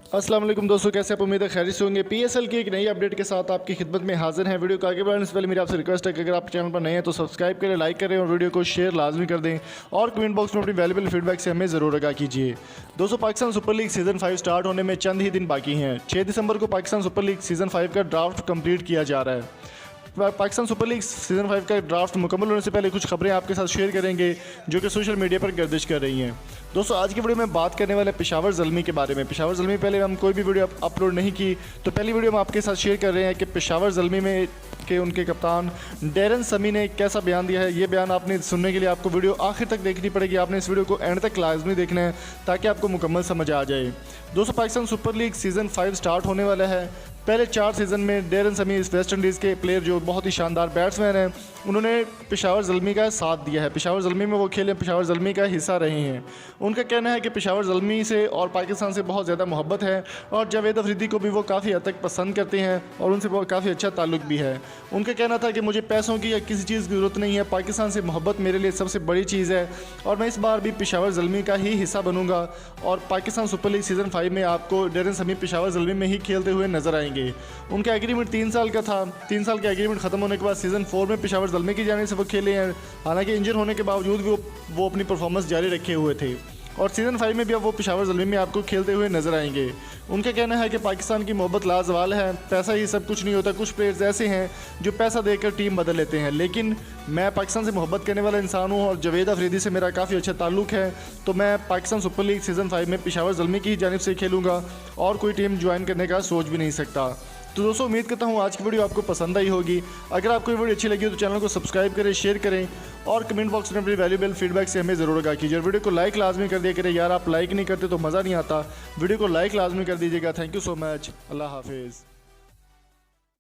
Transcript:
अस्सलाम वालेकुम दोस्तों, कैसे आप? उम्मीद है खैरियत से होंगे। पीएसएल की एक नई अपडेट के साथ आपकी खिदमत में हाजिर हैं। वीडियो को आगे बढ़ाने से पहले मेरी आपसे रिक्वेस्ट है कि अगर आप चैनल पर नए हैं तो सब्सक्राइब करें, लाइक करें और वीडियो को शेयर लाजमी कर दें और कमेंट बॉक्स में अपनी वैल्यूबल फीडबैक से हमें ज़रूर आगाह कीजिए। दोस्तों, Pakistan super league season 5 start होने में चंद ही दिन बाकी हैं। 6 दिसंबर को पाकिस्तान सुपर लीग सीज़न 5 का ड्राफ्ट कंप्लीट किया जा रहा है। पाकिस्तान सुपर लीग सीज़न 5 का ड्राफ्ट मुकम्मल होने से पहले कुछ खबरें आपके साथ शेयर करेंगे जो कि सोशल मीडिया पर गर्दिश कर रही हैं। दोस्तों, आज की वीडियो में बात करने वाले पेशावर ज़ल्मी के बारे में। पेशावर ज़ल्मी पहले हम कोई भी वीडियो अपलोड नहीं की, तो पहली वीडियो हम आपके साथ शेयर कर रहे हैं कि पेशावर ज़ल्मी में के उनके कप्तान डैरन समी ने कैसा बयान दिया है। ये बयान आपने सुनने के लिए आपको वीडियो आखिर तक देखनी पड़ेगी। आपने इस वीडियो को एंड तक लाजमी देखना है ताकि आपको मुकम्मल समझ आ जाए। दोस्तों, Pakistan super league season 5 start होने वाला है। पहले 4 सीज़न में डैरन समी इस वेस्ट इंडीज़ के प्लेयर जो बहुत ही शानदार बैट्समैन हैं, उन्होंने पेशावर ज़ल्मी का साथ दिया है। पेशावर ज़ल्मी में वो खेले, पेशावर ज़ल्मी का हिस्सा रहे हैं। उनका कहना है कि पेशावर ज़ल्मी से और पाकिस्तान से बहुत ज़्यादा मोहब्बत है और जावेद अफरीदी को भी वो काफ़ी हद तक पसंद करते हैं और उनसे काफ़ी अच्छा ताल्लुक भी है। उनका कहना था कि मुझे पैसों की या किसी चीज़ की ज़रूरत नहीं है, पाकिस्तान से मोहब्बत मेरे लिए सबसे बड़ी चीज़ है और मैं इस बार भी पेशावर ज़ल्मी का ही हिस्सा बनूंगा और पाकिस्तान सुपर लीग सीज़न 5 में आपको डैरन समी पेशावर ज़ल्मी में ही खेलते हुए नजर आएंगे। उनका एग्रीमेंट 3 साल का था। 3 साल का एग्रीमेंट ख़त्म होने के बाद सीज़न 4 में पेशावर ज़ल्मी की जाने से वो खेले हैं। हालांकि इंजर होने के बावजूद भी वो अपनी परफॉर्मेंस जारी रखे हुए थे और सीज़न 5 में भी अब वो पेशावर ज़ल्मी में आपको खेलते हुए नजर आएंगे। उनका कहना है कि पाकिस्तान की मोहब्बत लाजवाल है, पैसा ही सब कुछ नहीं होता। कुछ प्लेयर्स ऐसे हैं जो पैसा देकर टीम बदल लेते हैं, लेकिन मैं पाकिस्तान से मोहब्बत करने वाला इंसान हूँ और जावेद अफरीदी से मेरा काफ़ी अच्छा ताल्लुक है, तो मैं पाकिस्तान सुपर लीग सीज़न 5 में पेशावर ज़ल्मी की जानिब से खेलूँगा और कोई टीम ज्वाइन करने का सोच भी नहीं सकता। तो दोस्तों, उम्मीद करता हूँ आज की वीडियो आपको पसंद आई होगी। अगर आपको ये वीडियो अच्छी लगी हो तो चैनल को सब्सक्राइब करें, शेयर करें और कमेंट बॉक्स में अपनी वैल्यूबल फीडबैक से हमें ज़रूर आगाह कीजिए। और वीडियो को लाइक लाजमी कर दिया करें यार, आप लाइक नहीं करते तो मज़ा नहीं आता। वीडियो को लाइक लाजमी कर दीजिएगा। Thank you so much. अल्लाह हाफिज़।